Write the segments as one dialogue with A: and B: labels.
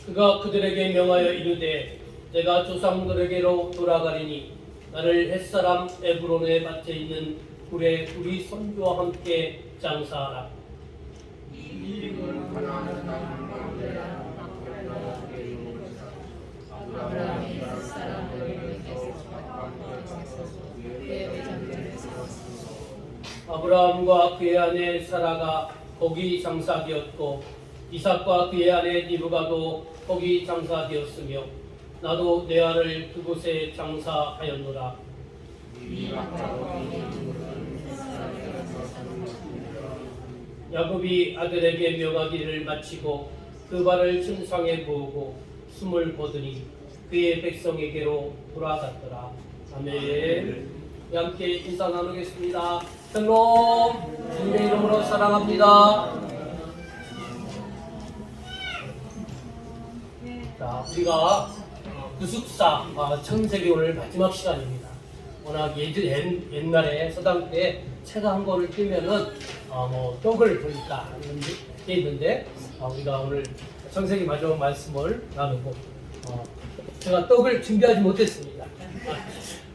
A: 그가 그들에게 명하여 이르되 내가 조상들에게로 돌아가리니 나를 햇사람 에브론에 밭에 있는 굴에 우리 선조와 함께 장사하라. 아브라함과 그의 아내 사라가 거기 장사되었고 이삭과 그의 아내 리브가도 거기 장사되었으며 나도 내 아를 그곳에 장사하였노라. 야곱이 아들에게 명하기를 마치고 그 발을 침상에 부으고 숨을 거두니 그의 백성에게로 돌아갔더라. 아멘. 함께 인사 나누겠습니다. 샬롬. 주님의 이름으로 사랑합니다. 자, 우리가 구숙사 창세기 오늘 마지막 시간입니다. 워낙 옛날에 서당 때 책 한 권을 띄면은 떡을 보니까 이런 게 있는데 우리가 오늘 창세기 마지막 말씀을 나누고 제가 떡을 준비하지 못했습니다.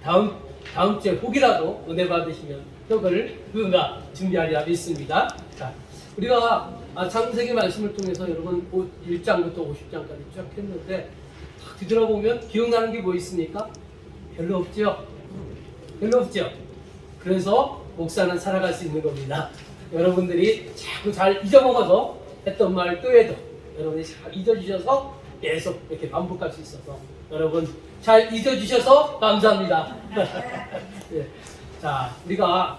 A: 다음 주에 혹이라도 은혜 받으시면 떡을 누군가 준비하리라 믿습니다. 자, 우리가 창세기 말씀을 통해서 여러분 1장부터 50장까지 쭉 했는데 뒤돌아보면 기억나는 게 뭐 있습니까? 별로 없죠? 별로 없죠? 그래서 목사는 살아갈 수 있는 겁니다. 여러분들이 자꾸 잘 잊어먹어서 했던 말 또 해도 여러분이 잘 잊어주셔서 계속 이렇게 반복할 수 있어서 여러분 잘 잊어주셔서 감사합니다. 네. 자, 우리가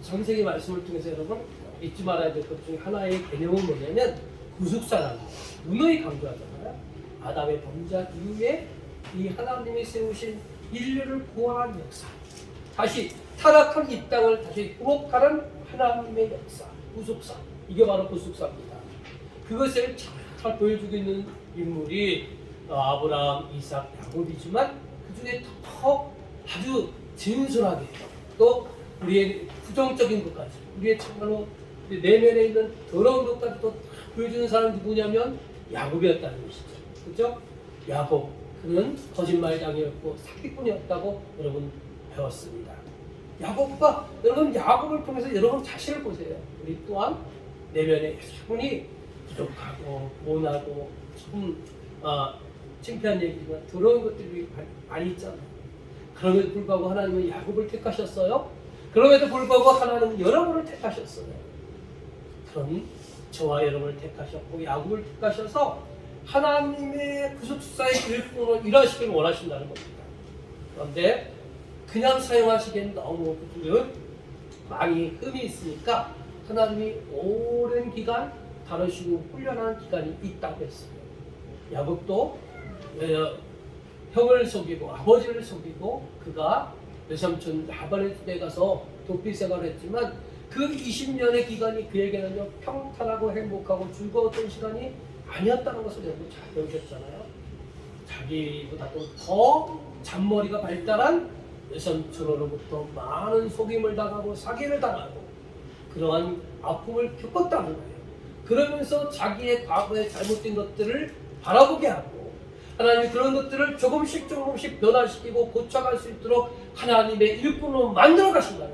A: 창세기 말씀을 통해서 여러분 잊지 말아야 될 것 중에 하나의 개념은 뭐냐면 구속사라는 거예요. 누누이 강조하잖아요. 아담의 범죄 이후에 이 하나님이 세우신 인류를 구원한 역사, 다시 타락한 이 땅을 다시 회복하는 하나님의 역사, 구속사, 이게 바로 구속사입니다. 그것을 잘 보여주고 있는 인물이 아브라함, 이삭, 야곱이지만 그 중에 더 아주 진솔하게 또 우리의 부정적인 것까지, 우리의 참으로 내면에 있는 더러운 것까지 또 보여주는 사람이 누구냐면 야곱이었다는 것이죠. 그렇죠? 야곱, 그는 거짓말장이었고 사기꾼이었다고 여러분 배웠습니다. 야곱과 여러분 야곱을 통해서 여러분 자신을 보세요. 우리 또한 내면에 충분히 부족하고 모나고 좀 창피한 얘기지만 더러운 것들이 많이 있잖아요. 그럼에도 불구하고 하나님은 야곱을 택하셨어요. 그럼에도 불구하고 하나님은 여러분을 택하셨어요. 그럼 저와 여러분을 택하셨고 야곱을 택하셔서 하나님의 구속사의 일꾼으로 일하시길 원하신다는 겁니다. 그런데 그냥 사용하시기엔 너무 많이 흠이 있으니까 하나님이 오랜 기간 다루시고 훈련하는 기간이 있다고 했어요. 야곱도 형을 속이고 아버지를 속이고 그가 외삼촌 라반의 집에 가서 도피 생활을 했지만 그 20년의 기간이 그에게는요 평탄하고 행복하고 즐거웠던 시간이 아니었다는 것을 여러분 잘 배우셨잖아요. 자기보다도 더 잔머리가 발달한 외삼촌으로부터 많은 속임을 당하고 사기를 당하고 그러한 아픔을 겪었다는 거예요. 그러면서 자기의 과거의 잘못된 것들을 바라보게 하고 하나님이 그런 것들을 조금씩 변화시키고 고쳐갈 수 있도록 하나님의 일꾼으로 만들어 가신다는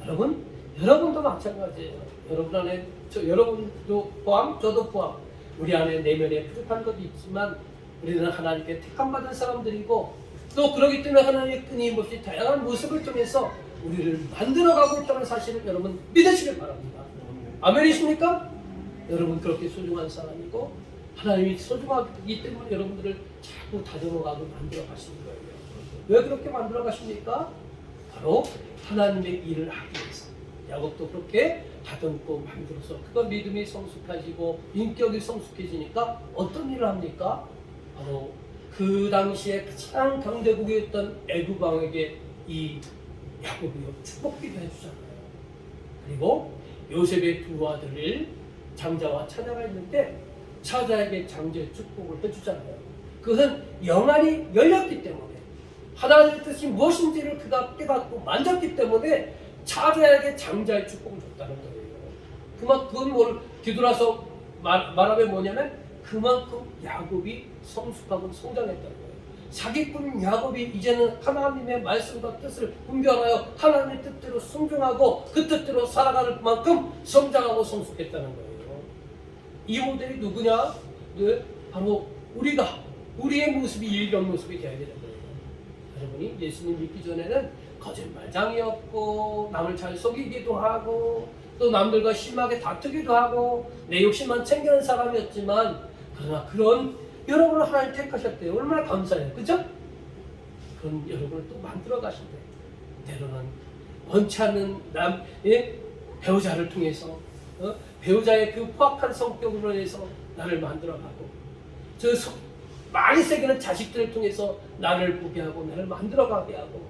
A: 거예요. 여러분도 마찬가지예요. 여러분 안에 여러분도 포함, 저도 포함 우리 안에 내면에 부족한 것도 있지만 우리는 하나님께 택함받은 사람들이고 또 그러기 때문에 하나님이 끊임없이 다양한 모습을 통해서 우리를 만들어가고 있다는 사실을 여러분 믿으시길 바랍니다. 아멘이십니까? 여러분 그렇게 소중한 사람이고 하나님이 소중하기 때문에 여러분들을 자꾸 다듬어가고 만들어 가시는 거예요. 왜 그렇게 만들어 가십니까? 바로 하나님의 일을 하기 위해서. 야곱도 그렇게 다듬고 만들어서 그가 믿음이 성숙해지고 인격이 성숙해지니까 어떤 일을 합니까? 바로 그 당시에 가장 강대국이었던 애굽 왕에게 이 야곱이요 축복기도 해주잖아요. 그리고 요셉의 두 아들을 장자와 차자가 있는데 차자에게 장자의 축복을 해주잖아요. 그것은 영안이 열렸기 때문에 하나님의 뜻이 무엇인지를 그가 깨닫고 만졌기 때문에 차자에게 장자의 축복을 줬다는 거예요. 그건 뭘 뒤돌아서 말하면 뭐냐면 그만큼 야곱이 성숙하고 성장했다는 거예요. 사기꾼 야곱이 이제는 하나님의 말씀과 뜻을 분별하여 하나님의 뜻대로 순종하고 그 뜻대로 살아가는 만큼 성장하고 성숙했다는 거예요. 이 모델이 누구냐? 네, 바로 우리의 모습이 이런 모습이 되어야 되는 거예요. 여러분이 예수님 믿기 전에는 거짓말장이었고 남을 잘 속이기도 하고 또 남들과 심하게 다투기도 하고 내 욕심만 챙기는 사람이었지만 그러나 그런 여러분을 하나님 택하셨대요. 얼마나 감사해요. 그죠? 그런 여러분을 또 만들어 가신대요. 때로는 원치 않는 배우자를 통해서 배우자의 그 포악한 성격으로 해서 나를 만들어가고 많이 새기는 자식들을 통해서 나를 보게 하고 나를 만들어가게 하고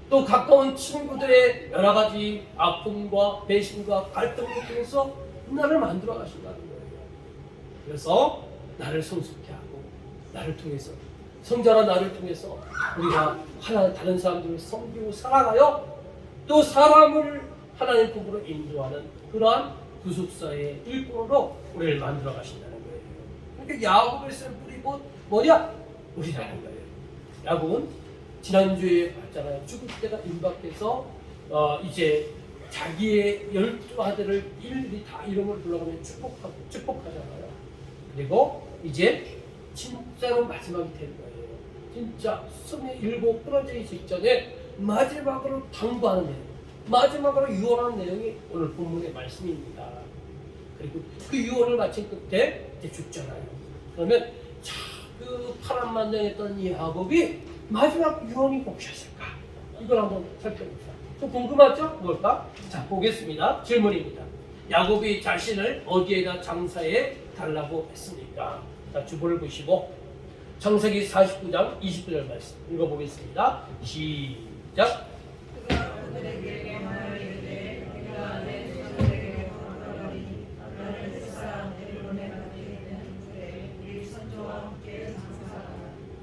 A: 또 가까운 친구들의 여러 가지 아픔과 배신과 갈등을 통해서 나를 만들어 가신다는 거예요. 그래서 나를 성숙케 하고 나를 통해서 성자나 나를 통해서 우리가 다른 사람들을 섬기고 사랑하여 또 사람을 하나님 품으로 인도하는 그러한 구속사의 일꾼으로 우리를 만들어 가신다는 거예요. 그러니까 야곱의 쓴 뿌리고 뭐냐? 우리라는 거예요. 야곱은 지난주에 봤잖아요. 죽을 때가 임박해서 이제 자기의 12 아들을 일일이 다 이름을 불러가며 축복하잖아요. 그리고 이제 진짜로 마지막이 되는 거예요. 진짜 숨이 일고 끊어지기 직전에 마지막으로 당부하는 내용, 마지막으로 유언하는 내용이 오늘 본문의 말씀입니다. 그리고 그 유언을 마친 끝에 이제 죽잖아요. 그러면 그 파란만장했던 이 야곱이 마지막 유언이 무엇이었을까? 이걸 한번 살펴봅시다. 좀 궁금하죠? 뭘까? 자, 보겠습니다. 질문입니다. 야곱이 자신을 어디에다 장사해 달라고 했습니까? 자, 주보를 보시고 창세기 49장 29절 말씀 읽어보겠습니다. 시작.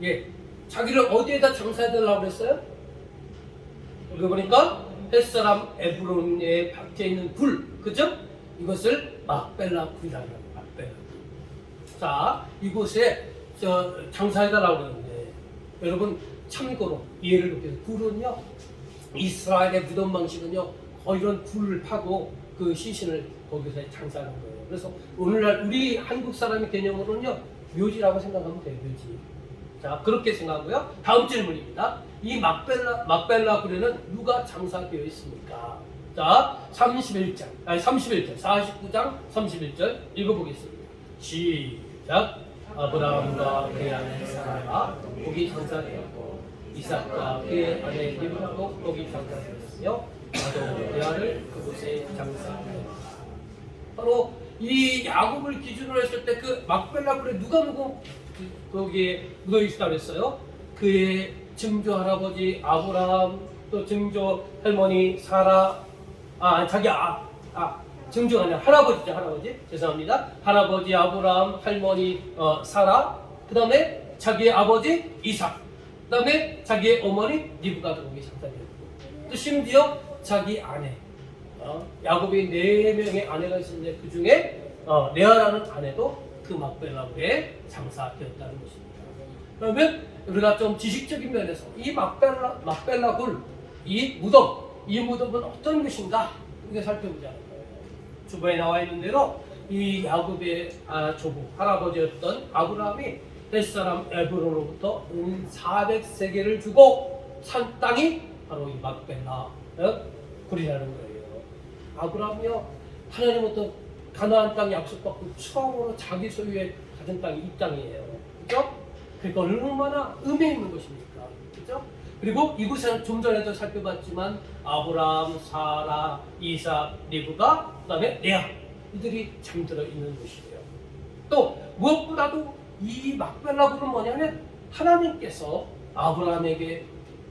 A: 예, 자기를 어디에다 장사해달라고 그랬어요? 읽어보니까 햇사람 에브론에 박혀있는 굴, 그죠? 이것을 막벨라 굴이라고 해요. 막벨라. 자, 이곳에 장사해달라고 그러는데 여러분 참고로 이해를 돕기 위해서 굴은요, 이스라엘의 무덤 방식은요 거의 이런 굴을 파고 그 시신을 거기서 장사하는 거예요. 그래서 오늘날 우리 한국 사람의 개념으로는요 묘지라고 생각하면 돼요. 묘지. 자, 그렇게 생각하고요. 다음 질문입니다. 이 막벨라 굴에는 누가 장사되어 있습니까? 자, 31절, 49장 31절 읽어보겠습니다. 시작. 아브라함과 그의 아내 사라가 거기 장사되었고 이삭과 그의 아내 리브가도 거기 장사되었으며 나도 레아를 그곳에 장사되었다. 바로 이 야곱을 기준으로 했을 때 그 막벨라 굴에 누가 거기에 묻어 있다고 했어요. 그의 증조 할아버지 아브라함, 또 증조 할머니 사라, 증조가 아니라 할아버지죠. 할아버지, 죄송합니다. 할아버지 아브라함, 할머니 사라, 그 다음에 자기의 아버지 이삭, 그 다음에 자기의 어머니 리브가도 거기 장사되었고, 또 심지어 자기 아내 야곱이 4명의 아내가 있었는데 그 중에 레아라는 아내도 그 막벨라굴에 장사되었다는 것입니다. 그러면 우리가 좀 지식적인 면에서 이 막벨라굴, 이 무덤은 어떤 것인가 이렇게 살펴보자는 거예요. 주보에 나와 있는 대로 이 야곱의 조부 할아버지였던 아브라함이 햇사람 에브론으로부터 400세겔을 주고 산 땅이 바로 이 막벨라 굴이라는 거예요. 아브라함이요 하나님부터 가나안 땅 약속받고 처음으로 자기 소유의 가진 땅이 이 땅이에요. 그렇죠? 그러니까 얼마나 의미 있는 것입니까? 그렇죠? 그리고 이곳에는 좀 전에도 살펴봤지만 아브라함, 사라, 이삭, 리브가, 그 다음에 레아 이들이 잠들어 있는 곳이에요. 또 무엇보다도 이 막벨라굴은 뭐냐면 하나님께서 아브라함에게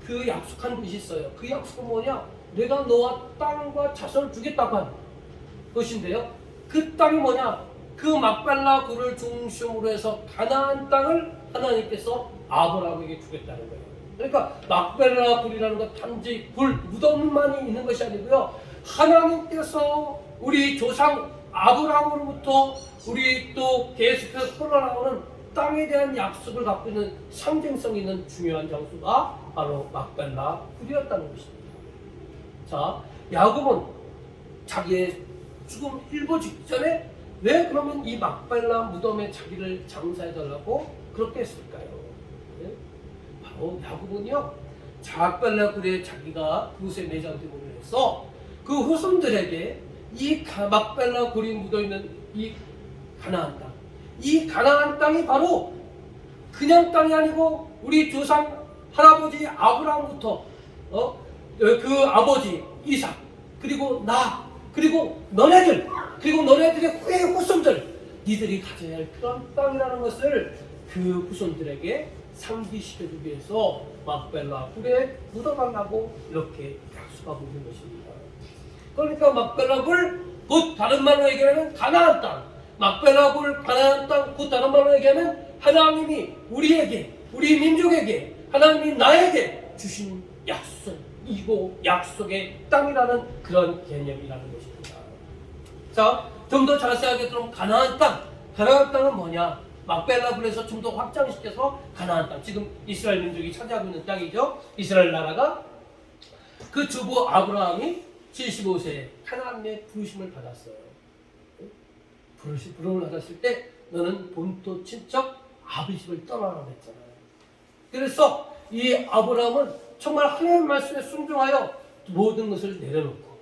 A: 그 약속한 것이 있어요. 그 약속은 뭐냐? 내가 너와 땅과 자손을 주겠다고 한 것인데요. 그 땅이 뭐냐? 그 막벨라굴을 중심으로 해서 가나안 땅을 하나님께서 아브라함에게 주겠다는 거예요. 그러니까 막벨라굴이라는 것 단지 무덤만이 있는 것이 아니고요. 하나님께서 우리 조상 아브라함으로부터 우리 또 계속해서 흘러나오는 땅에 대한 약속을 갖고 있는 상징성 있는 중요한 장소가 바로 막벨라 굴이었다는 것입니다. 자, 야곱은 자기의 죽음 일보 직전에 왜 그러면 이 막벨라 무덤에 자기를 장사해달라고 그렇게 했을까요? 네? 바로 야곱은요, 막벨라 굴에 자기가 그곳에 매장됨으로 해서 그 후손들에게 이 막벨라 굴이 묻어있는 이 가나안 땅, 이 가나안 땅이 바로 그냥 땅이 아니고 우리 조상 할아버지 아브라함부터 그 아버지 이삭, 그리고 나, 그리고 너네들, 그리고 너네들의 후의 후손들, 니들이 가져야 할 그런 땅이라는 것을 그 후손들에게 상기시켜주기 위해서 막벨라 굴에 묻어달라고 이렇게 약속하고 있는 것입니다. 그러니까 막벨라 굴, 곧 다른 말로 얘기하면 가나안 땅, 막벨라 굴, 가나안 땅, 곧 다른 말로 얘기하면 하나님이 우리에게, 우리 민족에게, 하나님이 나에게 주신 약속이고 약속의 땅이라는 그런 개념이라는 것입니다. 자, 좀 더 자세하게 들어보면 가나안 땅, 가나안 땅은 뭐냐? 막벨라 굴에서 좀 더 확장시켜서 가나안 땅, 지금 이스라엘 민족이 차지하고 있는 땅이죠. 이스라엘 나라가 그 주부 아브라함이 75세에 하나님의 부르심을 받았어요. 부름을 받았을 때 너는 본토 친척 아버지 집을 떠나라고 했잖아요. 그래서 이 아브라함은 정말 하나님의 말씀에 순종하여 모든 것을 내려놓고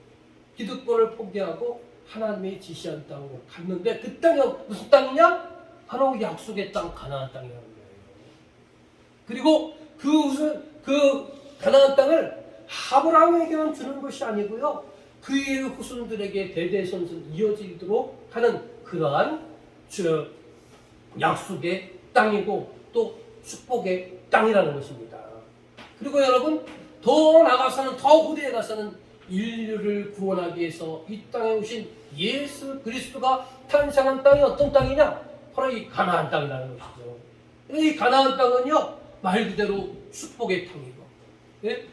A: 기득권을 포기하고 하나님의 지시한 땅으로 갔는데 그 땅이 무슨 땅이냐? 바로 약속의 땅 가나안 땅이라는 거예요. 그리고 그 가나안 땅을 아브라함에게만 주는 것이 아니고요, 그의 후손들에게 대대손손 이어지도록 하는 그러한 약속의 땅이고 또 축복의 땅이라는 것입니다. 그리고 여러분, 더 나아가서는, 더 후대에 가서는 인류를 구원하기 위해서 이 땅에 오신 예수 그리스도가 탄생한 땅이 어떤 땅이냐? 바로 이 가나안 땅이라는 것이죠. 이 가나안 땅은요, 말 그대로 축복의 땅이고, 예?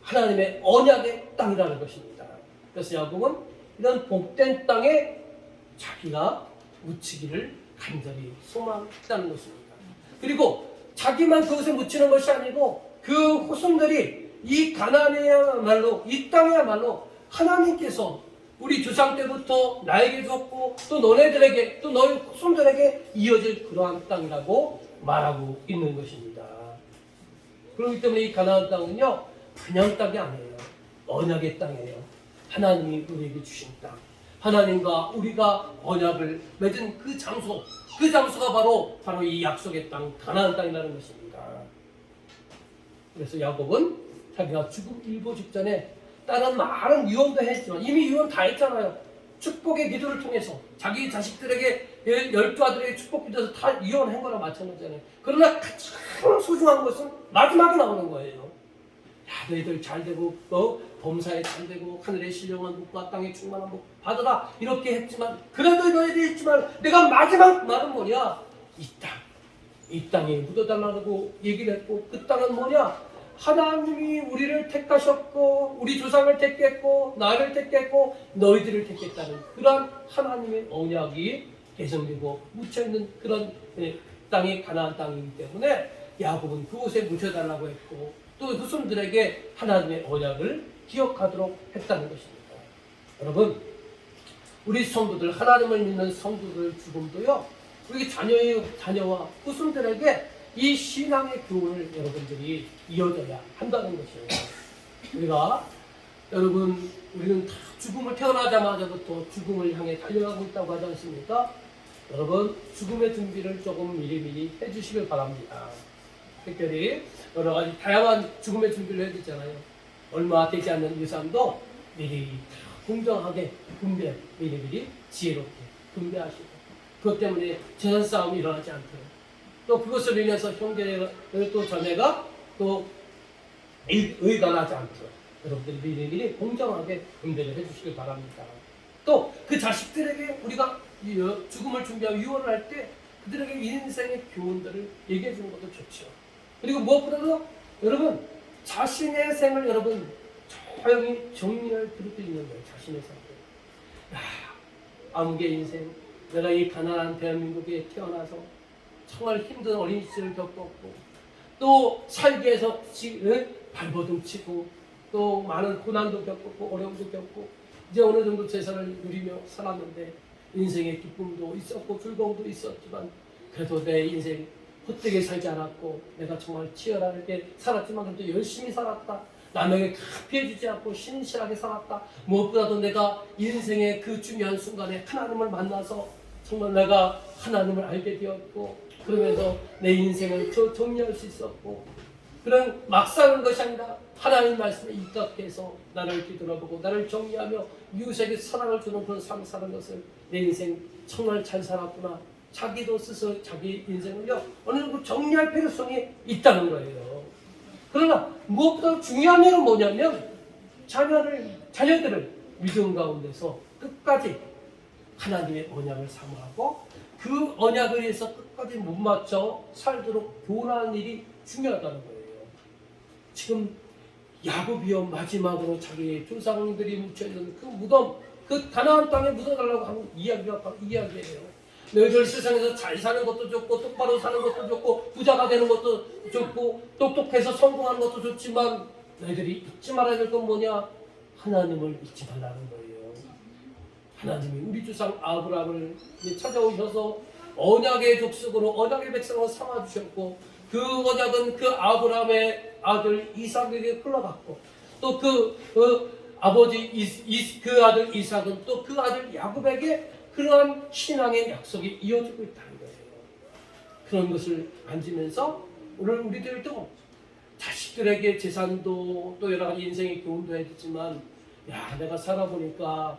A: 하나님의 언약의 땅이라는 것입니다. 그래서 야곱은 이런 복된 땅에 자기가 묻히기를 간절히 소망했다는 것입니다. 그리고 자기만 그것에 묻히는 것이 아니고 그 후손들이 이 가나안이야말로, 이 땅이야말로 하나님께서 우리 조상 때부터 나에게 줬고 또 너네들에게, 또 너희 후손들에게 이어질 그러한 땅이라고 말하고 있는 것입니다. 그렇기 때문에 이 가나안 땅은요, 그냥 땅이 아니에요. 언약의 땅이에요. 하나님이 우리에게 주신 땅, 하나님과 우리가 언약을 맺은 그 장소가 바로 이 약속의 땅, 가나안 땅이라는 것입니다. 그래서 야곱은 자기가 죽음 일보 직전에 다른 많은 유언도 했지만, 이미 유언 다 했잖아요. 축복의 기도를 통해서 자기 자식들에게 12아들에게 축복 기도해서 다 유언한 거랑 마찬가지잖아요. 그러나 가장 소중한 것은 마지막에 나오는 거예요. 야, 너희들 잘 되고 범사에 잘 되고 하늘의 신령한 복과 땅의 충만한 복 받아라, 이렇게 했지만, 그래도 너희들이 했지만 내가 마지막 말은 뭐냐? 이 땅에 묻어달라고 얘기를 했고, 그 땅은 뭐냐? 하나님이 우리를 택하셨고 우리 조상을 택했고 나를 택했고 너희들을 택했다는 그런 하나님의 언약이 개성되고 묻혀있는 그런 땅이 가나안 땅이기 때문에 야곱은 그곳에 묻혀달라고 했고, 또 후손들에게 하나님의 언약을 기억하도록 했다는 것입니다. 여러분, 우리 성도들, 하나님을 믿는 성도들 죽음도요, 우리 자녀와 후손들에게 이 신앙의 교훈을 여러분들이 이어져야 한다는 것이에요. 우리는 다 죽음을 태어나자마자부터 죽음을 향해 달려가고 있다고 하지 않습니까? 여러분, 죽음의 준비를 조금 미리미리 해주시길 바랍니다. 특별히 여러 가지 다양한 죽음의 준비를 해야 되잖아요. 얼마 되지 않는 유산도 미리 공정하게 미리미리 지혜롭게 분배하시고, 그것 때문에 재산 싸움이 일어나지 않도록, 또 그것을 인해서 형제가 또 자매가 또 의가 나지 않도록 여러분들이 미리미리 공정하게 분배를 해주시길 바랍니다. 또 그 자식들에게 우리가 죽음을 준비하고 유언을 할 때 그들에게 인생의 교훈들을 얘기해 주는 것도 좋죠. 그리고 무엇보다도 여러분, 자신의 생을 여러분 조용히 정리할 필요도 있는 거예요. 자신의 생을. 암흑의 인생, 내가 이 가난한 대한민국에 태어나서 정말 힘든 어린 시절을 겪었고 또 살기 위해서 발버둥 치고 또 많은 고난도 겪었고 어려움도 겪고 이제 어느 정도 재산을 누리며 살았는데 인생의 기쁨도 있었고 즐거움도 있었지만 그래도 내 인생 헛되게 살지 않았고 내가 정말 치열하게 살았지만 그래도 열심히 살았다. 남에게 피해주지 않고 신실하게 살았다. 무엇보다도 내가 인생의 그 중요한 순간에 하나님을 만나서 정말 내가 하나님을 알게 되었고 그러면서 내 인생을 정리할 수 있었고 그런 막 사는 것이 아니라 하나님 말씀에 입각해서 나를 뒤돌아보고 나를 정리하며 이웃에게 사랑을 주는 그런 삶을 사는 것을 내 인생 정말 잘 살았구나. 자기도 스스로 자기 인생을요 어느 정도 정리할 필요성이 있다는 거예요. 그러나 무엇보다 중요한 일은 뭐냐면 자녀들을 믿음 가운데서 끝까지 하나님의 언약을 사모하고 그 언약을 위해서 끝까지 못 맞춰 살도록 교훈하는 일이 중요하다는 거예요. 지금 야곱이요 마지막으로 자기 조상들이 묻혀있는 그 무덤, 그 가나안 땅에 묻어달라고 하는 이야기가 바로 이 이야기예요. 너희들 세상에서 잘 사는 것도 좋고 똑바로 사는 것도 좋고 부자가 되는 것도 좋고 똑똑해서 성공하는 것도 좋지만 너희들이 잊지 말아야 될 건 뭐냐? 하나님을 잊지 말라는 거예요. 하나님이 우리 조상 아브라함을 찾아오셔서 언약의 족속으로 언약의 백성으로 삼아주셨고 그 언약은 그 아브라함의 아들 이삭에게 흘러갔고 또 아버지 그 아들 이삭은 또 그 아들 야곱에게 그러한 신앙의 약속이 이어지고 있다는 거예요. 그런 것을 만지면서 오늘 우리들도 자식들에게 재산도 또 여러 가지 인생의 교훈도 해주지만 야 내가 살아보니까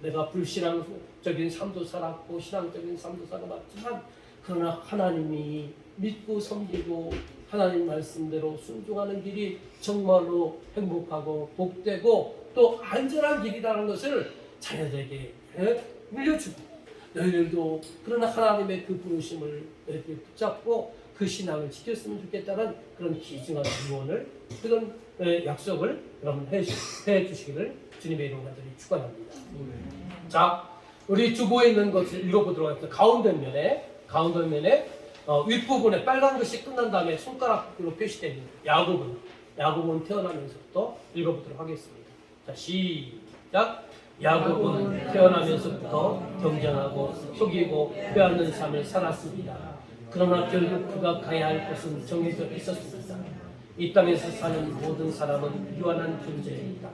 A: 내가 불신앙적인 삶도 살았고 신앙적인 삶도 살아봤지만 그러나 하나님이 믿고 섬기고 하나님 말씀대로 순종하는 길이 정말로 행복하고 복되고 또 안전한 길이라는 것을 자녀들에게 물려주고 너희들도 그러나 하나님의 그 부르심을 너희들이 붙잡고 그 신앙을 지켰으면 좋겠다는 그런 기중한 유언을 그런 약속을 여러분 해주시기를 주님의 이름 간절히 축원합니다. 자, 우리 주보에 있는 것을 읽어보도록 하겠습니다. 가운데 면에 윗부분에 빨간 것이 끝난 다음에 손가락으로 표시되어 있는 야곱은 태어나면서부터 읽어보도록 하겠습니다. 자, 시작. 야곱은 태어나면서부터 경쟁하고 속이고 빼앗는 삶을 살았습니다. 그러나 결국 그가 가야 할 곳은 정해져 있었습니다. 이 땅에서 사는 모든 사람은 유한한 존재입니다.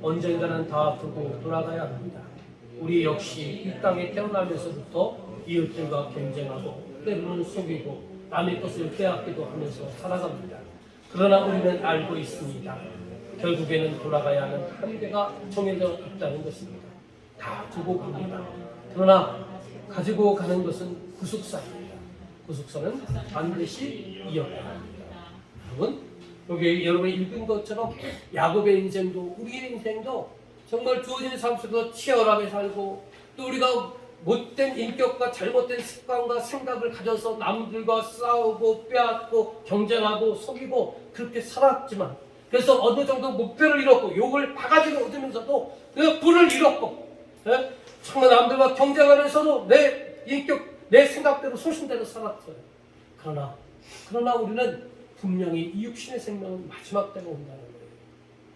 A: 언젠가는 다 두고 돌아가야 합니다. 우리 역시 이 땅에 태어나면서부터 이웃들과 경쟁하고 때로는 속이고 남의 것을 빼앗기도 하면서 살아갑니다. 그러나 우리는 알고 있습니다. 결국에는 돌아가야 하는 한계가 정해져 있다는 것입니다. 다 두고 갑니다. 그러나 가지고 가는 것은 구속사입니다. 구속사는 반드시 이어가야 합니다. 여러분, 여기 여러분이 읽은 것처럼 야곱의 인생도 우리의 인생도 정말 주어진 삶 속에서 치열하게 살고 또 우리가 못된 인격과 잘못된 습관과 생각을 가져서 남들과 싸우고 빼앗고 경쟁하고 속이고 그렇게 살았지만 그래서 어느 정도 목표를 이뤘고 욕을 바가지로 얻으면서도 그 불을 이뤘고 정말 남들과 경쟁하면서도 내 인격, 내 생각대로 소신대로 살았어요. 그러나 우리는 분명히 이 육신의 생명은 마지막 때가 온다는 거예요.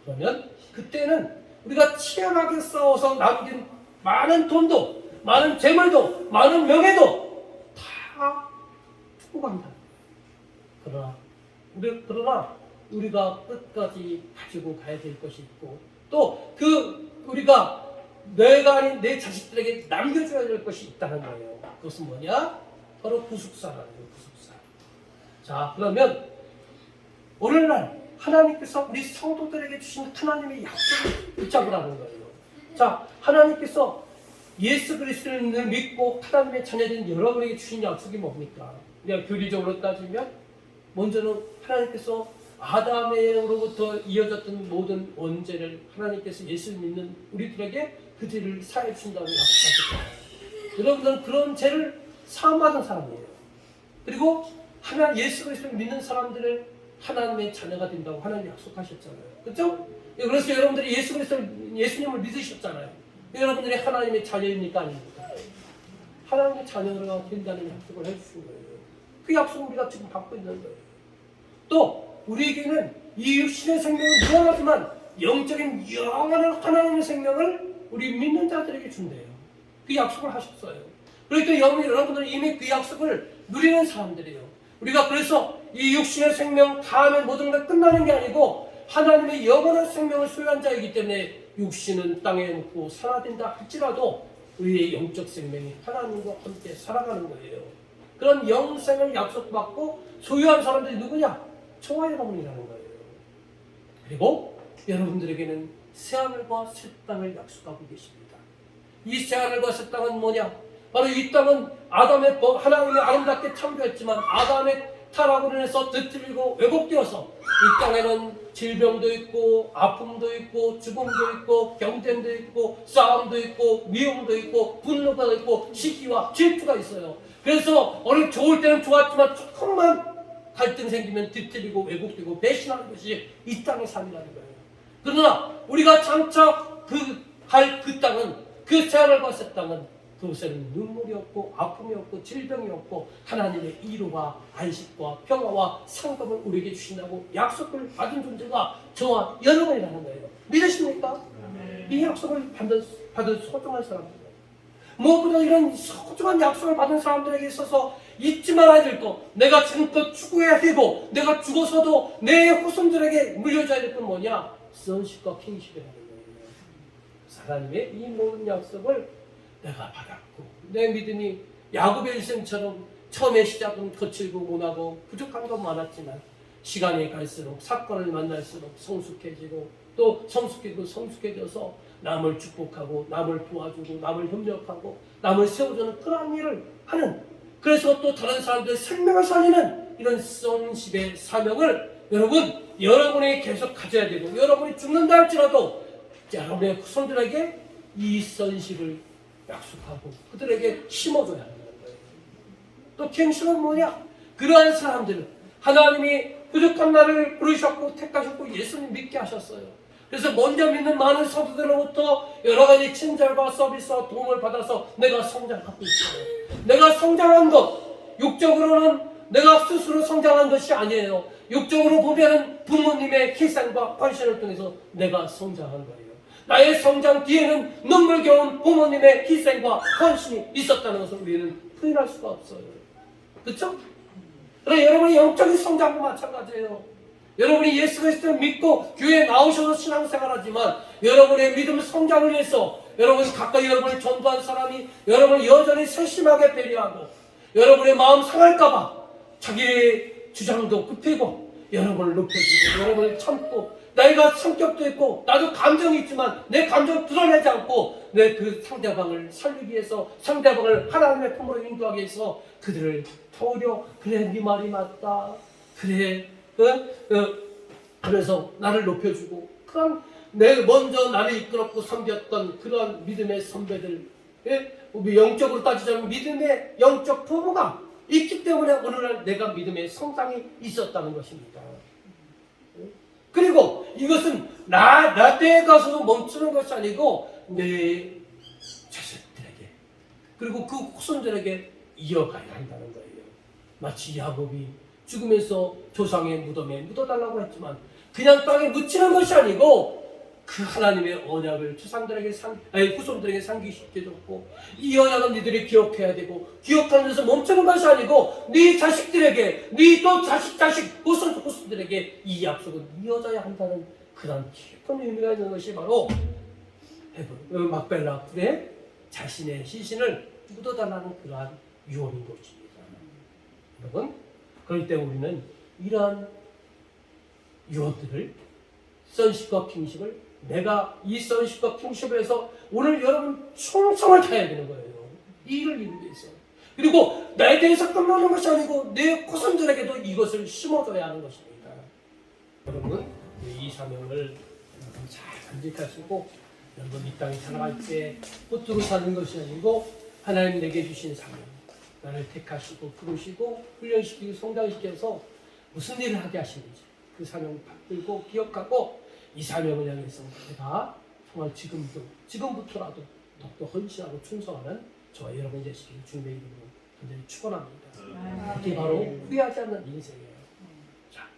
A: 그러면 그때는 우리가 치열하게 싸워서 남긴 많은 돈도 많은 재물도 많은 명예도 다 두고 간다. 그러나 우리가 끝까지 가지고 가야 될 것이 있고 또 우리가 내가 아닌 내 자식들에게 남겨줘야 될 것이 있다는 거예요. 그것은 뭐냐? 바로 구속사라는 거예요. 구속사. 자, 그러면 오늘날 하나님께서 우리 성도들에게 주신 하나님의 약속을 붙잡으라는 거예요. 자, 하나님께서 예수 그리스도를 믿고 하나님의 자녀된 여러분에게 주신 약속이 뭡니까? 그냥 교리적으로 따지면 먼저는 하나님께서 아담으로부터 이어졌던 모든 원죄를 하나님께서 예수를 믿는 우리들에게 그 죄를 사해 주신다고 약속하셨잖아요. 여러분들은 그런 죄를 사함받은 사람이에요. 그리고 예수 그리스도를 믿는 사람들을 하나님의 자녀가 된다고 하나님 약속하셨잖아요. 그렇죠? 그래서 여러분들이 예수님을 믿으셨잖아요. 여러분들이 하나님의 자녀입니까? 아닙니까? 하나님의 자녀가 된다는 약속을 해주신 거예요. 그 약속을 우리가 지금 받고 있는 거예요. 또 우리에게는 이 육신의 생명은 무한하지만 영적인 영원한 하나님의 생명을 우리 믿는 자들에게 준대요. 그 약속을 하셨어요. 그러니까 여러분들은 이미 그 약속을 누리는 사람들이에요. 우리가 그래서 이 육신의 생명 다음에 모든 게 끝나는 게 아니고 하나님의 영원한 생명을 소유한 자이기 때문에 육신은 땅에 놓고 산화된다 할지라도 우리의 영적 생명이 하나님과 함께 살아가는 거예요. 그런 영생을 약속받고 소유한 사람들이 누구냐? 저와 여러분이라는 거예요. 그리고 여러분들에게는 새하늘과 새 땅을 약속하고 계십니다. 이 새하늘과 새 땅은 뭐냐? 바로 이 땅은 하나님의 아름답게 창조했지만 아담의 타락으로 인해서 뒤틀리고 왜곡되어서 이 땅에는 질병도 있고 아픔도 있고 죽음도 있고 경쟁도 있고 싸움도 있고 미움도 있고 분노가 있고 시기와 질투가 있어요. 그래서 어느 좋을 때는 좋았지만 조금만 갈등 생기면 뒤틀리고 왜곡되고 배신하는 것이 이 땅의 삶이라는 거예요. 그러나 우리가 장차 그 땅은 그 새하늘과 새 땅은 그곳에는 눈물이 없고 아픔이 없고 질병이 없고 하나님의 이루와 안식과 평화와 상급을 우리에게 주신다고 약속을 받은 존재가 저와 여러분이라는 거예요. 믿으십니까? 이 약속을 받은 소중한 사람들. 무엇보다 이런 소중한 약속을 받은 사람들에게 있어서 잊지 말아야 될 것, 내가 지금껏 추구해야 되고 내가 죽어서도 내 후손들에게 물려줘야 될 건 뭐냐? 선식과 킹식이라는 거예요. 하나님의 이 모든 약속을 내가 받았고 내 믿음이 야곱의 일생처럼 처음에 시작은 거칠고 모나고 부족한 건 많았지만 시간이 갈수록 사건을 만날수록 성숙해지고 또 성숙해져서 남을 축복하고 남을 도와주고 남을 협력하고 남을 세워주는 그런 일을 하는, 그래서 또 다른 사람들의 생명을 살리는 이런 sonship의 사명을 여러분이 계속 가져야 되고 여러분이 죽는다 할지라도 여러분의 후손들에게 이 sonship을 약속하고 그들에게 심어줘야 하는 거예요. 또 갱신은 뭐냐? 그러한 사람들은 하나님이 부족한 나를 부르셨고 택하셨고 예수님 믿게 하셨어요. 그래서 먼저 믿는 많은 성도들로부터 여러 가지 친절과 서비스와 도움을 받아서 내가 성장하고 있어요. 내가 성장한 것, 육적으로는 내가 스스로 성장한 것이 아니에요. 육적으로 보면 부모님의 희생과 헌신을 통해서 내가 성장한 거예요. 나의 성장 뒤에는 눈물겨운 부모님의 희생과 헌신이 있었다는 것을 우리는 부인할 수가 없어요. 그렇죠? 그러나 여러분이 영적인 성장도 마찬가지예요. 여러분이 예수 그리스도를 믿고 교회에 나오셔서 신앙생활하지만 여러분의 믿음 성장을 위해서 여러분 가까이 여러분을 전도한 사람이 여러분을 여전히 세심하게 배려하고 여러분의 마음 상할까봐 자기의 주장도 굽히고 여러분을 높여주고 여러분을 참고, 내가 성격도 있고 나도 감정이 있지만 내 감정을 드러내지 않고 내 그 상대방을 살리기 위해서 상대방을 하나님의 품으로 인도하기 위해서 그들을 도우려, 그래 네 말이 맞다, 그래 그래서 나를 높여주고 그런 먼저 나를 이끌었고 섬겼던 그런 믿음의 선배들, 우리 영적으로 따지자면 믿음의 영적 부모가 있기 때문에 오늘날 내가 믿음의 성장이 있었다는 것입니다. 그리고 이것은 나 때에 가서 멈추는 것이 아니고 내 자식들에게 그리고 그 후손들에게 이어가야 한다는 거예요. 마치 야곱이 죽으면서 조상의 무덤에 묻어달라고 했지만 그냥 땅에 묻히는 것이 아니고 그 하나님의 언약을 조상들에게 후손들에게 상기시켜줬고 이 언약은 니들이 기억해야 되고 기억하면서 멈추는 것이 아니고 네 자식들에게, 네 또 자식 후손들에게 이 약속은 이어져야 한다는 그런 깊은 의미가 있는 것이 바로 막벨라 불에 자신의 시신을 묻어달라는 그러한 유언인 것입니다. 여러분, 그럴 때 우리는 이러한 유언들을 sonship과 kingship을 내가 이 sonship과 kingship에서 오늘 여러분 충성을 다해야 되는 거예요. 이 일을 이루기 위해서. 그리고 나에 대해서 끝나는 것이 아니고 내 후손들에게도 이것을 심어줘야 하는 것입니다. 여러분, 이 사명을 잘 간직하시고 여러분 이 땅에 살아갈 때 헛으로 사는 것이 아니고 하나님 내게 주신 사명, 나를 택하시고 부르시고 훈련시키고 성장시켜서 무슨 일을 하게 하시는지 그 사명을 받들고 기억하고 이 사명을 향해서 내가 정말 지금부터라도 더욱더 헌신하고 충성하는 저와 여러분 되시길 주님의 이름으로 간절히 축원합니다. 그게 바로 후회하지 않는 인생이에요. 자,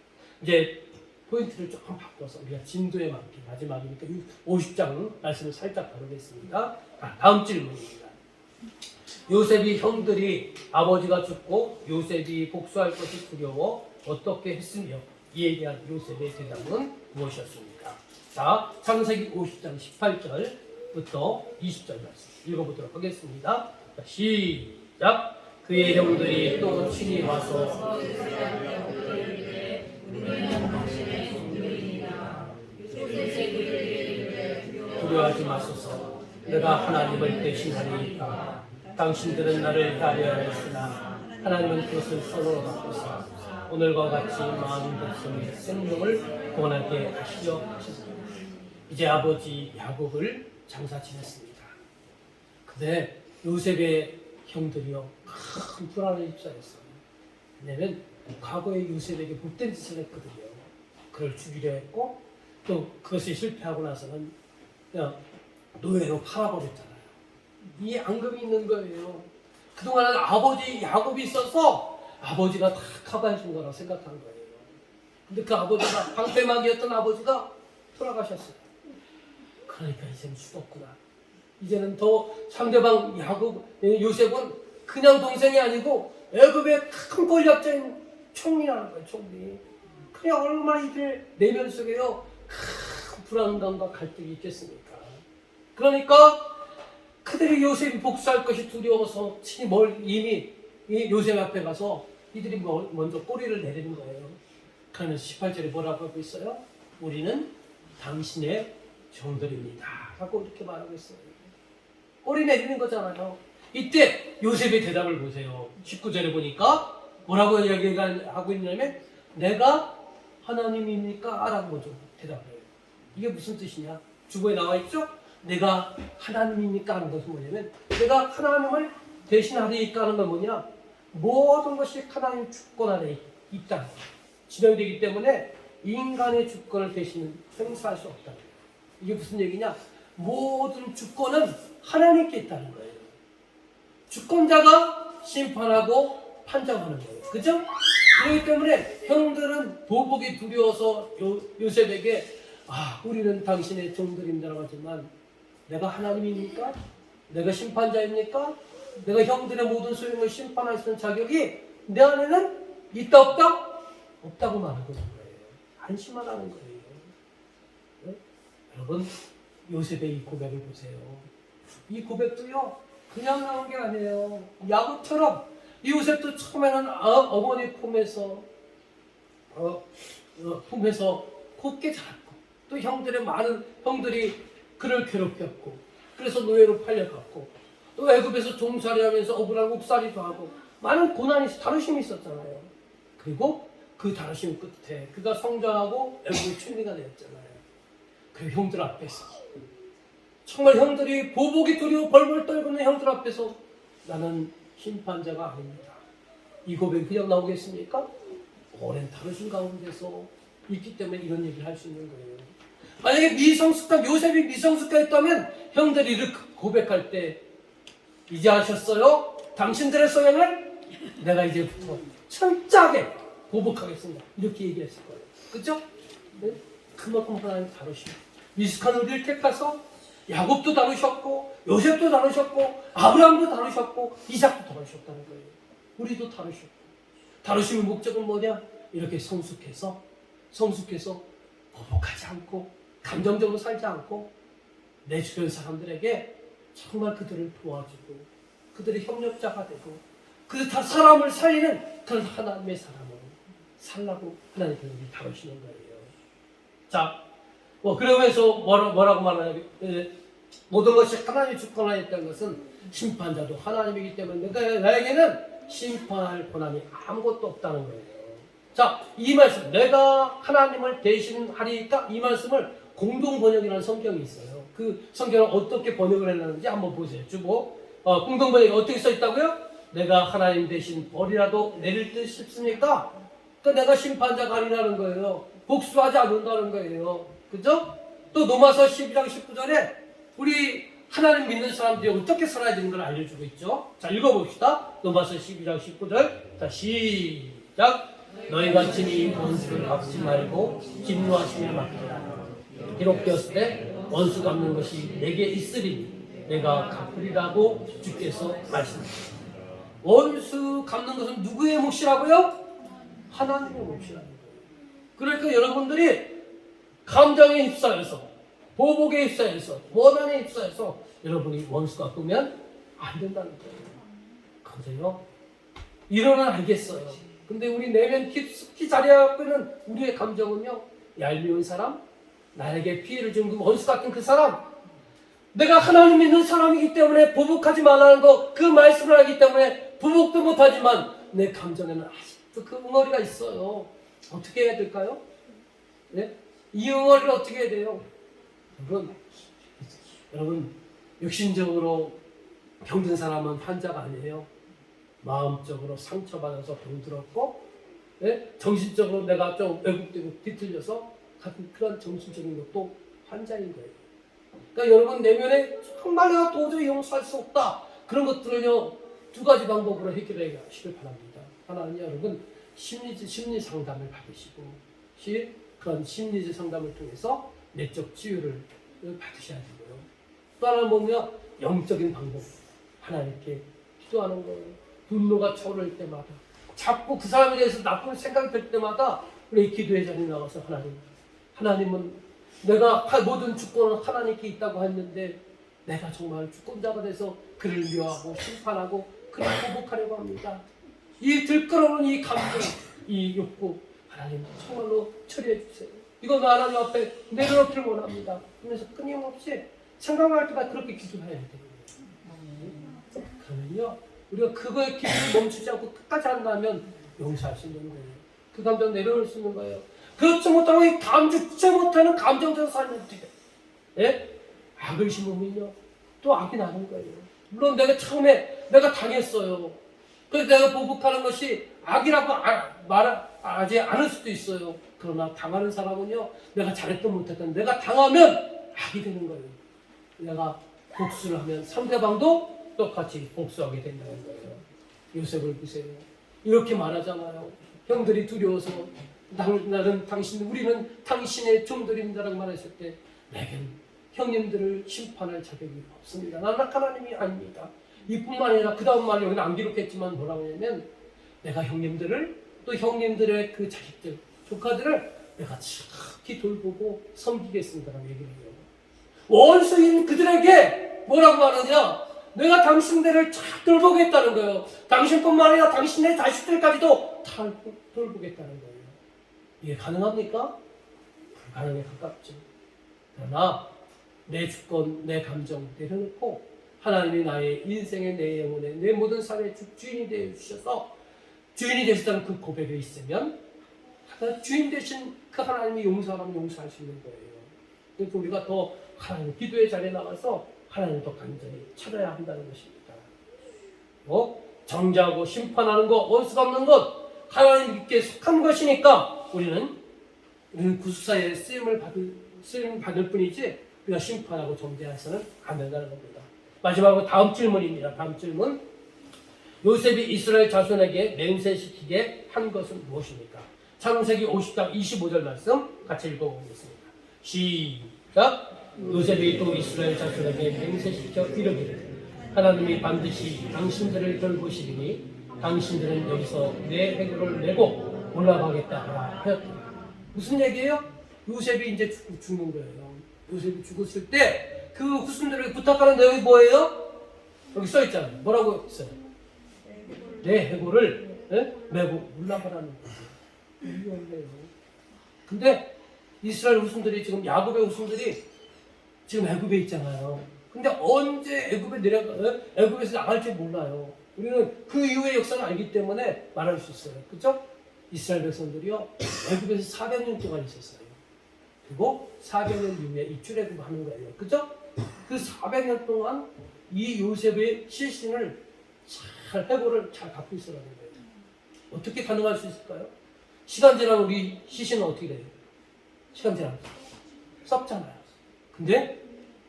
A: 이제 포인트를 조금 바꿔서 우리가 진도에 맞게 마지막이니까 50장 말씀을 살짝 다루겠습니다. 다음 질문입니다. 요셉이 형들이 아버지가 죽고 요셉이 복수할 것이 두려워 어떻게 했으며 이에 대한 요셉의 대답은 무엇이었습니까? 자, 창세기 50장 18절부터 20절 말씀 읽어보도록 하겠습니다. 시작! 그의 형들이 또 친히 와서 두려워하지 마소서. 내가 하나님을 대신하리이까. 당신들은 나를 따르려 했으나 하나님은 그것을 선으로 바꾸사 오늘과 같이 많은 백성의 생명을 구원하게 하시려 하셨습니다. 이제 아버지 야곱을 장사 지냈습니다. 근데 요셉의 형들이요 큰 불안을 입사했어요. 왜냐면 과거에 요셉에게 못된 짓을 했거든요. 그를 죽이려 했고 또 그것이 실패하고 나서는 그냥 노예로 팔아버렸잖아요. 이 앙금이 있는 거예요. 그동안은 아버지 야곱이 있어서 아버지가 다 커버해 준 거라고 생각한 거예요. 근데 그 아버지가 방패막이었던 아버지가 돌아가셨어요. 그러니까 이제는 죽었구나. 이제는 더 상대방 요셉은 그냥 동생이 아니고 애굽의 큰 권력자인 총리라는 거예요. 총리. 그냥 얼마나 이들 내면 속에요 큰 불안감과 갈등이 있겠습니까? 그러니까 그들이 요셉이 복수할 것이 두려워서 친히 이미 요셉 앞에 가서 이들이 먼저 꼬리를 내리는 거예요. 그러면서 18절에 뭐라고 하고 있어요? 우리는 당신의 종들입니다 하고 이렇게 말하고 있어요. 꼬리 내리는 거잖아요. 이때 요셉의 대답을 보세요. 19절에 보니까 뭐라고 이야기하고 있냐면 내가 하나님입니까? 라고 먼저 대답을 해요. 이게 무슨 뜻이냐? 주보에 나와 있죠? 내가 하나님입니까? 하는 것은 뭐냐면 내가 하나님을 대신하리까 하는 건 뭐냐? 모든 것이 하나님 주권 안에 있다. 진행되기 때문에 인간의 주권을 대신 행사할 수 없다. 이게 무슨 얘기냐? 모든 주권은 하나님께 있다는 거예요. 주권자가 심판하고 판정하는 거예요. 그죠? 그렇기 때문에 형들은 보복이 두려워서 요셉에게 우리는 당신의 종들입니다라고 하지만 내가 하나님입니까? 내가 심판자입니까? 내가 형들의 모든 소용을 심판할 수 있는 자격이 내 안에는 있다 없다? 없다고 말하는 거예요. 안심하라는 거예요. 네? 여러분 요셉의 이 고백을 보세요. 이 고백도요 그냥 나온 게 아니에요. 야곱처럼 이 요셉도 처음에는 어머니 품에서 곱게 자랐고 또 많은 형들이 그를 괴롭혔고 그래서 노예로 팔려갔고 또 애굽에서 종살이하면서 억울한 옥살이도 하고 많은 고난이 다루심이 있었잖아요. 그리고 그 다루심 끝에 그가 성장하고 애굽의 총리가 되었잖아요. 그 형들 앞에서 정말 형들이 보복이 두려워 벌벌 떨고 있는 형들 앞에서 나는 심판자가 아닙니다. 이 고백이 그냥 나오겠습니까? 오랜 다루심 가운데서 있기 때문에 이런 얘기를 할 수 있는 거예요. 만약에 요셉이 미성숙했다면 형들이 이렇게 고백할 때 이제 아셨어요? 당신들의 소양을 내가 이제부터 철저하게 보복하겠습니다. 이렇게 얘기했을 거예요. 그렇죠? 네? 그만큼 하나님 다루시고 미숙한 우리를 택하서 야곱도 다루셨고 요셉도 다루셨고 아브라함도 다루셨고 이삭도 다루셨다는 거예요. 우리도 다루셨고 다루심의 목적은 뭐냐? 이렇게 성숙해서 보복하지 않고 감정적으로 살지 않고 내 주변 사람들에게 정말 그들을 도와주고 그들의 협력자가 되고 그 다 사람을 살리는 그런 하나님의 사람으로 살라고 하나님께서 우리 다루시는 거예요. 자, 그러면서 뭐라고 말하냐면 모든 것이 하나님의 주권 안에 있다는 것은 심판자도 하나님이기 때문에 나에게는 심판할 권한이 아무것도 없다는 거예요. 자, 이 말씀 내가 하나님을 대신하리까 이 말씀을 공동 번역이라는 성경이 있어요. 그 성경을 어떻게 번역을 했는지 한번 보세요. 주보 공동 번역이 어떻게 써 있다고요? 내가 하나님 대신 벌이라도 내릴 듯 싶습니까? 그러니까 내가 심판자가 아니라는 거예요. 복수하지 않는다는 거예요. 그죠? 또 로마서 12장 19절에 우리 하나님 믿는 사람들이 어떻게 살아야 되는 걸 알려주고 있죠. 자, 읽어봅시다. 로마서 12장 19절. 자, 시작. 너희가 친히 원수를 갚지 말고 진노하심에 맡기라. 기록되었을 때 원수 갚는 것이 내게 있으리니 내가 갚으리라고 주께서 말씀하셨습니다. 원수 갚는 것은 누구의 몫이라고요? 하나님의 몫이라는 거예요. 그러니까 여러분들이 감정에 휩싸여서, 보복에 휩싸여서, 원한에 휩싸여서 여러분이 원수 갚으면 안 된다는 거예요. 그러세요? 이론은 알겠어요. 근데 우리 내면 깊숙이 자리하고 있는 우리의 감정은요, 얄미운 사람, 나에게 피해를 준 그 원수 같은 그 사람, 내가 하나님 믿는 사람이기 때문에 보복하지 말라는 거, 그 말씀을 하기 때문에 보복도 못하지만 내 감정에는 아직도 그 응어리가 있어요. 어떻게 해야 될까요? 네? 이 응어리를 어떻게 해야 돼요? 여러분 육신적으로 병든 사람은 환자가 아니에요. 마음적으로 상처받아서 병들었고, 네? 정신적으로 내가 좀 왜곡되고 뒤틀려서 같은 그런 정신적인 것도 환자인 거예요. 그러니까 여러분 내면에 정말 내가 도저히 용서할 수 없다, 그런 것들을요 두 가지 방법으로 해결해 가시길 바랍니다. 하나는 여러분 심리 상담을 받으시고, 그런 심리적 상담을 통해서 내적 치유를 받으셔야 되고요. 또 하나는 뭐냐, 영적인 방법, 하나님께 기도하는 거예요. 분노가 차오를 때마다, 자꾸 그 사람에 대해서 나쁜 생각이 들 때마다 우리 기도의 자리에 나가서 하나님은 내가 모든 주권은 하나님께 있다고 했는데 내가 정말 주권자가 돼서 그를 미워하고 심판하고 그를 보복하려고 합니다. 이 들끓어오는 이 감정, 이 욕구, 하나님 정말로 처리해 주세요. 이건 하나님 앞에 내려놓기를 원합니다. 그래서 끊임없이 생각할 때마다 그렇게 기도해야 돼요. 그러면요 우리가 그거에 기도를 멈추지 않고 끝까지 한다면 용서할 수 있는 거예요. 그 감정 내려놓을 수 있는 거예요. 그렇지 못하고 이 감주체 못하는 감정대로 살면 어떻게 돼? 예? 악을 심으면요 또 악이 나는 거예요. 물론 내가 처음에 내가 당했어요. 그래서 내가 보복하는 것이 악이라고 말하지 않을 수도 있어요. 그러나 당하는 사람은요 내가 잘했던 못했던 내가 당하면 악이 되는 거예요. 내가 복수를 하면 상대방도 똑같이 복수하게 된다는 거예요. 요셉을 보세요. 이렇게 말하잖아요. 형들이 두려워서 우리는 당신의 종들입니다라고 말했을 때 내겐 형님들을 심판할 자격이 없습니다. 나는 하나님이 아닙니다. 이뿐만 아니라 그 다음 말을 여기는 안 기록했지만 뭐라고 하냐면 내가 형님들을 또 형님들의 그 자식들, 조카들을 내가 지극히 돌보고 섬기겠습니다라고 얘기를 해요. 원수인 그들에게 뭐라고 하느냐? 내가 당신들을 잘 돌보겠다는 거예요. 당신뿐만 아니라 당신의 자식들까지도 다 돌보겠다는 거예요. 이게 가능합니까? 불가능에 가깝죠. 그러나 내 주권, 내 감정 내려놓고 하나님이 나의 인생의, 내 영혼의, 내 모든 삶의 주인이 되어주셔서 주인이 되셨다는 그 고백에 있으면 주인 되신 그 하나님이 용서하라면 용서할 수 있는 거예요. 그래서 우리가 더 하나님 기도의 자리에 나가서 하나님을 더 간절히 찾아야 한다는 것입니다. 정죄하고 심판하는 것, 원수 갚는 것, 하나님께 속한 것이니까 우리는 구수사에 쓰임을 받을 뿐이지 우리가 심판하고 정죄해서는 안 된다는 겁니다. 마지막으로 다음 질문입니다. 다음 질문. 요셉이 이스라엘 자손에게 맹세시키게 한 것은 무엇입니까? 창세기 50장 25절 말씀 같이 읽어보겠습니다. 시작. 요셉이 또 이스라엘 자손에게 맹세시켜 이르기를 하나님이 반드시 당신들을 돌보시리니 당신들은 여기서 내 해골을 메고 올라가겠다 하였다. 무슨 얘기예요? 요셉이 이제 죽는 거예요. 요셉이 죽었을 때 그 후손들에게 부탁하는 내용이 뭐예요? 여기 써 있잖아요. 뭐라고 써요? 내 해골을 메고 올라가라는 거예요. 이거예요. 근데 이스라엘 후손들이 지금 야곱의 후손들이 지금 애굽에 있잖아요. 근데 언제 애굽에서 나갈지 몰라요. 우리는 그 이후의 역사를 알기 때문에 말할 수 있어요. 그렇죠? 이스라엘 백성들이요 애굽에서 400년 동안 있었어요. 그리고 400년 이후에 입출애굽하는 거예요. 그렇죠? 그 400년 동안 이 요셉의 시신을 해골을 잘 갖고 있어라는 거예요. 어떻게 가능할 수 있을까요? 시간 지나면 우리 시신은 어떻게 돼요? 시간 지나면 썩잖아요. 근데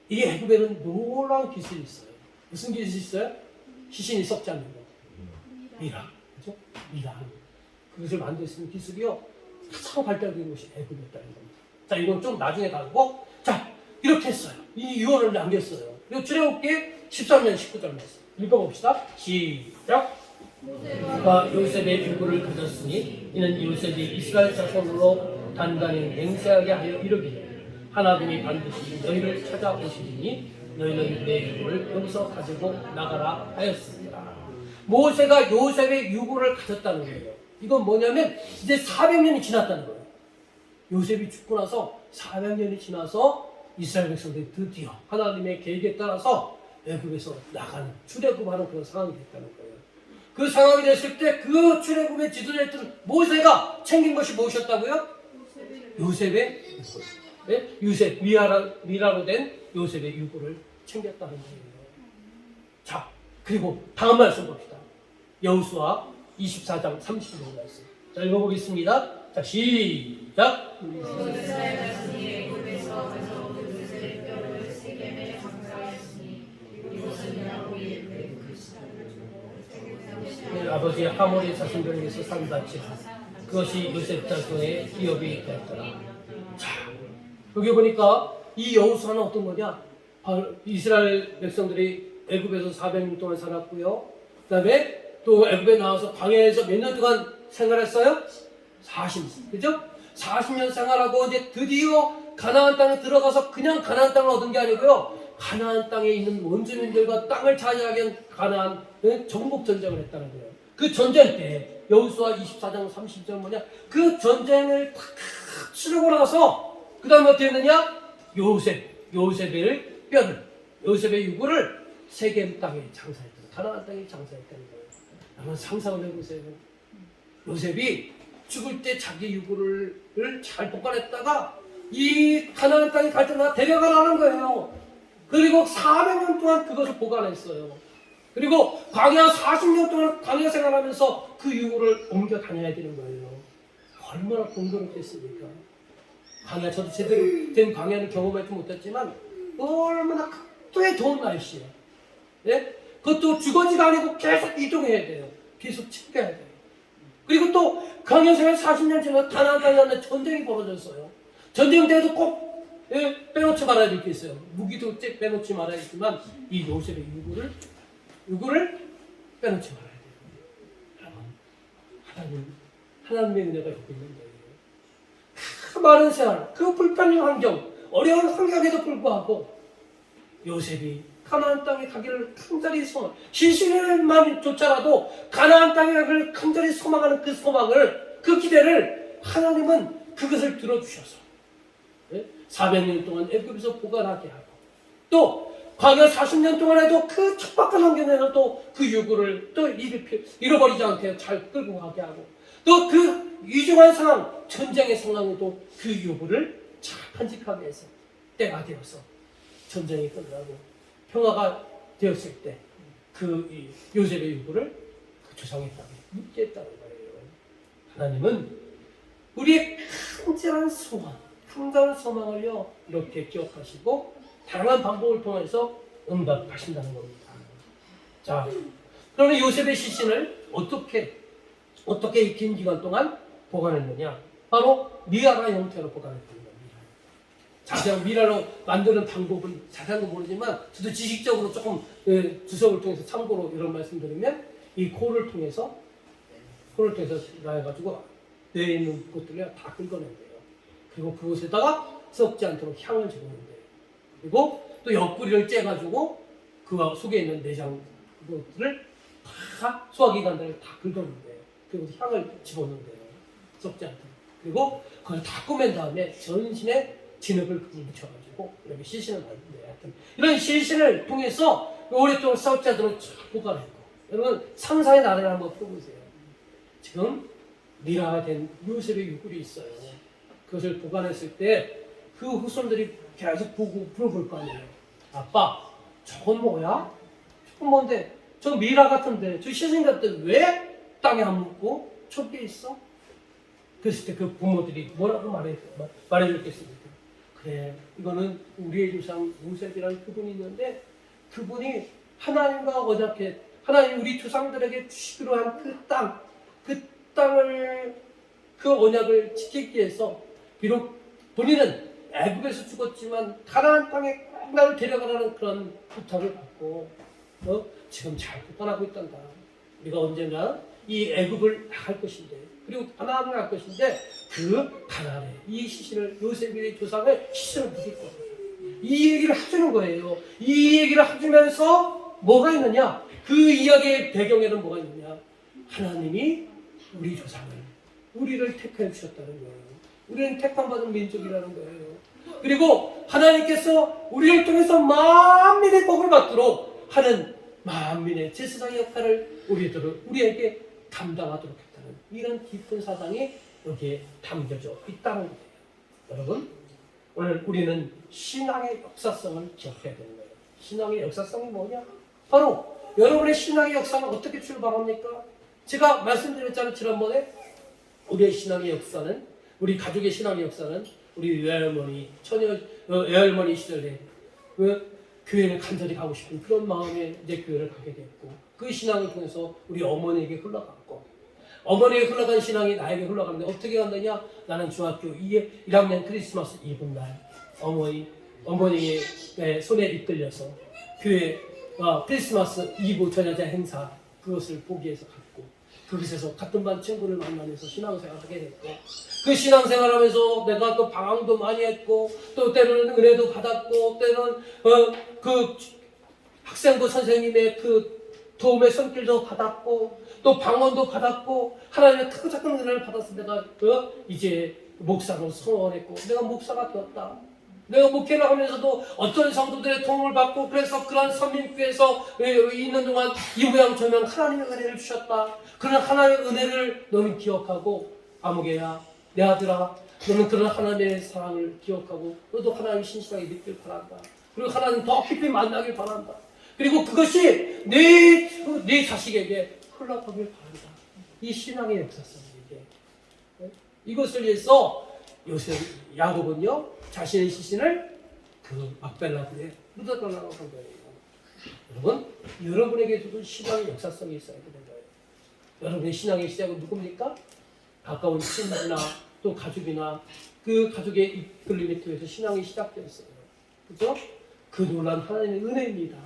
A: 이 애굽에는 놀라운 기술이 있어요. 무슨 기술이 있어요? 시신이 썩지 않는 거. 미라. 그죠? 미라. 그것을 만들 수 있는 기술이요. 가장 발달된 곳이 애굽이었다는 겁니다. 자, 이건 좀 나중에 다루고, 자, 이렇게 했어요. 이 유언을 남겼어요. 그리고 출애굽기 13년 19절 말씀. 읽어봅시다. 시작. 그가 요셉의 유고를 가졌으니 이는 요셉이 이스라엘 자손으로 단단히 맹세하게 하여 이르기를 하나님이 반드시 너희를 찾아오시리니 너희는 내 유고를 여기서 가지고 나가라 하였습니다. 모세가 요셉의 유고를 가졌다는 거예요. 이건 뭐냐면 이제 400년이 지났다는 거예요. 요셉이 죽고 나서 400년이 지나서 이스라엘 백성들이 드디어 하나님의 계획에 따라서 애굽에서 나가는 출애굽하는 그런 상황이 됐다는 거예요. 그 상황이 됐을 때 그 출애굽의 지도자였던 모세가 챙긴 것이 무엇이었다고요? 요셉의 네? 요셉 미라로 된 요셉의 유고를 챙겼다는 거예요. 자, 그리고 다음 말씀 봅시다. 여호수아 24장 30절 말씀. 자, 읽어보겠습니다. 자, 시작. 아버지 하모리 자손들에게서 산받지 그것이 요셉 자손의 기업이 되었더라. 자, 여기 보니까 이 여호수아는 어떤 거냐? 이스라엘 백성들이 애굽에서 400년 동안 살았고요. 그 다음에 또 애굽에 나와서 광야에서 몇 년 동안 생활했어요? 40년. 그죠? 40년 생활하고 이제 드디어 가나안 땅에 들어가서 그냥 가나안 땅을 얻은 게 아니고요. 가나안 땅에 있는 원주민들과 땅을 차지하기 위한 가나안 정복 전쟁을 했다는 거예요. 그 전쟁 때 여호수아 24장 30절 뭐냐? 그 전쟁을 탁 치르고 나서 그 다음에 어떻게 했느냐? 요셉의 뼈를, 요셉의 유고를 세겜 땅에 장사했다. 가나안 땅에 장사했다는 거예요. 한번 상상을 해보세요. 요셉이 죽을 때 자기 유고를 잘 보관했다가 이 가나안 땅에 갈 때마다 데려가 라는 거예요. 그리고 400년 동안 그것을 보관했어요. 그리고 광야 40년 동안 광야 생활하면서 그 유고를 옮겨 다녀야 되는 거예요. 얼마나 공동했겠습니까? 광야, 저도 제대로 된 광야는 경험하지 못했지만 얼마나 극도의 더운 날씨에, 예? 그것도 주거지가 아니고 계속 이동해야 돼요. 계속 챙겨야 돼요. 그리고 또 광야 생활 40년 지나서 가나안 땅에 가는 전쟁이 벌어졌어요. 전쟁 때에도 꼭 빼놓지 말아야 될 게 있어요. 무기도 빼놓지 말아야겠지만 이 요셉의 유고를 빼놓지 말아야 돼요. 하나님의 은혜가 여기 있는 거예요. 그 많은 생활, 그 불편한 환경, 어려운 환경에도 불구하고 요셉이 가나안 땅에 가기를 간절히 소망, 시신을만조차라도 가나안 땅에 가기를 간절히 소망하는 그 소망을, 그 기대를 하나님은 그것을 들어주셔서 400년 동안 애굽에서 보관하게 하고 또 광야 40년 동안에도 그 척박한 환경에서도 그 유고를 또 잃어버리지 않게 잘 끌고 가게 하고 또 그 위중한 상황, 전쟁의 상황에도 그 유고를 잘 간직하게 해서 때가 되어서 전쟁이 끝나고 평화가 되었을 때 그 요셉의 유고를 그 조상의 땅에 묻게 했다는 거예요. 하나님은 우리의 간절한 소망, 항상 소망을요 이렇게 기억하시고 다양한 방법을 통해서 응답하신다는 겁니다. 자, 그러면 요셉의 시신을 어떻게 긴 기간 동안 보관했느냐? 바로 미라라 형태로 보관했다는 겁니다. 자세한 미라로 만드는 방법은 자세한 건 모르지만 저도 지식적으로 조금 주석을 통해서 참고로 이런 말씀드리면 이 코를 통해서 해가지고 뇌에 있는 것들을 다 긁어낸대요. 그리고 그곳에다가 썩지 않도록 향을 집어넣는데요. 그리고 또 옆구리를 째가지고 그 속에 있는 내장 것들을 다 소화기관들을 다 긁어낸대요. 그리고 향을 집어넣는데요. 썩지 않도록. 그리고 그걸 다 꾸맨 다음에 전신에 진흙을 묻혀가지고 이렇게 시신을 만든대요. 하여튼 이런 시신을 통해서 오랫동안 썩지 않도록 보관했고, 여러분 상상의 나래를 한번 펴보세요. 지금 미라가 된 요셉의 유골이 있어요. 그것을 보관했을 때 그 후손들이 계속 보고 물어볼 거 아니에요. 아빠, 저건 뭐야? 저건 뭔데? 저 미라 같은데, 저 시신 같은데 왜 땅에 안 묻고 척게 있어? 그랬을 때 그 부모들이 뭐라고 말해줬겠습니까? 그래, 이거는 우리의 조상 요셉이라는 그분이 있는데 그분이 하나님과 언약해 하나님 우리 조상들에게 주시기로 한 그 땅을 그 언약을 지키기 위해서 비록 본인은 애굽에서 죽었지만 가나안 땅에 꼭 나를 데려가라는 그런 부탁을 받고 지금 잘 국한하고 있단다. 우리가 언젠가 이 애굽을 나갈 것인데 그리고 가나안을 갈 것인데 그 가나안에 이 시신을 요셉의 조상의 시신을 묻을 거예요. 이 얘기를 해주는 거예요. 이 얘기를 해주면서 뭐가 있느냐? 그 이야기의 배경에는 뭐가 있느냐? 하나님이 우리 조상을 우리를 택해 주셨다는 거예요. 우리는 택함받은 민족이라는 거예요. 그리고 하나님께서 우리를 통해서 만민의 복을 받도록 하는 만민의 제사장의 역할을 우리에게 감당하도록 했다는 이런 깊은 사상이 여기에 담겨져 있다는 거예요. 여러분, 오늘 우리는 신앙의 역사성을 기억해야 되는 거예요. 신앙의 역사성이 뭐냐? 바로 여러분의 신앙의 역사는 어떻게 출발합니까? 제가 말씀드렸잖아요. 지난번에 우리의 신앙의 역사는 우리 가족의 신앙의 역사는 우리 외할머니 외할머니 시절에 교회를 간절히 가고 싶은 그런 마음에 이제 교회를 가게 됐고 그 신앙을 통해서 우리 어머니에게 흘러갔고 어머니에게 흘러간 신앙이 나에게 흘러가는데 어떻게 갔느냐? 나는 중학교 1학년 크리스마스 이브날 어머니의 손에 이끌려서 교회 크리스마스 이브 전야제 행사 그것을 보기 위해서 갔고 그곳에서 같은 반 친구를 만나면서 신앙생활을 하게 됐고 그 신앙생활하면서 내가 또 방황도 많이 했고 또 때로는 은혜도 받았고 때로는 그 학생부 선생님의 그 도움의 손길도 받았고 또 방언도 받았고 하나님의 크고 작은 은혜를 받아서 내가 이제 목사로 선언했고 내가 목사가 되었다. 내가 목회를 하면서도 어떤 성도들의 도움을 받고 그래서 그런 선민교회에서 있는 동안 이모양 저명 하나님의 은혜를 주셨다. 그런 하나님의 은혜를 너는 기억하고 아무개야 내 아들아 너는 그런 하나님의 사랑을 기억하고 너도 하나님 신실하게 믿길 바란다. 그리고 하나님 더 깊이 만나길 바란다. 그리고 그것이 네 자식에게 흘러가길 바란다. 이 신앙의 역사성이게 이것을 위해서 야곱은요 자신의 시신을 그 막벨라굴에 묻어달라고 한 거예요. 여러분, 여러분에게도 신앙의 역사성이 있어야 되는 거예요. 여러분의 신앙의 시작은 누굽니까? 가까운 친구나 또 가족이나 그 가족의 이끌림에 통해서 신앙이 시작되었어요. 그죠? 그 놀란 하나님의 은혜입니다.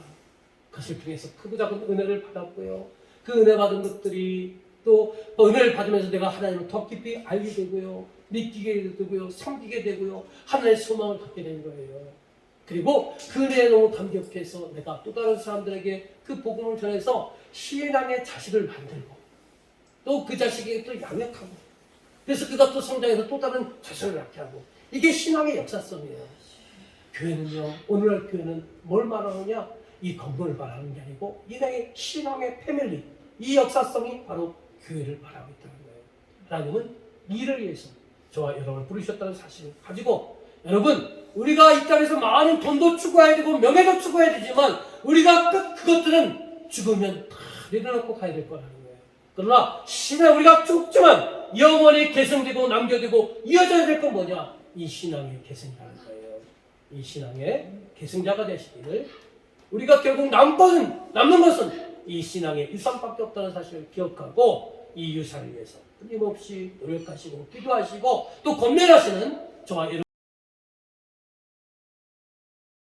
A: 그것을 통해서 크고 작은 은혜를 받았고요. 그 은혜 받은 것들이 또 은혜를 받으면서 내가 하나님을 더 깊이 알게 되고요. 믿기게 되고요. 섬기게 되고요. 하나님의 소망을 갖게 되는 거예요. 그리고 그 은혜에 너무 감격해서 내가 또 다른 사람들에게 그 복음을 전해서 신앙의 자식을 만들고 또 그 자식에게 또 양육하고 그래서 그가 또 성장해서 또 다른 자식을 낳게 하고 이게 신앙의 역사성이에요. 교회는요. 오늘날 교회는 뭘 말하느냐? 이 건물을 말하는 게 아니고 이의 신앙의 패밀리 이 역사성이 바로 교회를 말하고 있다는 거예요. 하나님은 이를 위해서 저와 여러분을 부르셨다는 사실을 가지고 여러분 우리가 이 땅에서 많은 돈도 추구해야 되고 명예도 추구해야 되지만 우리가 그것들은 죽으면 다 내려놓고 가야 될 거라는 거예요. 그러나 신앙 우리가 죽지만 영원히 계승되고 남겨지고 이어져야 될 건 뭐냐? 이 신앙의 계승이라는 거예요. 이 신앙의 계승자가 되시기를 우리가 결국 남는 것은 이 신앙의 유산밖에 없다는 사실을 기억하고 이 유산을 위해서 끊임없이 노력하시고 기도하시고 또 권면하시는 저와 여러분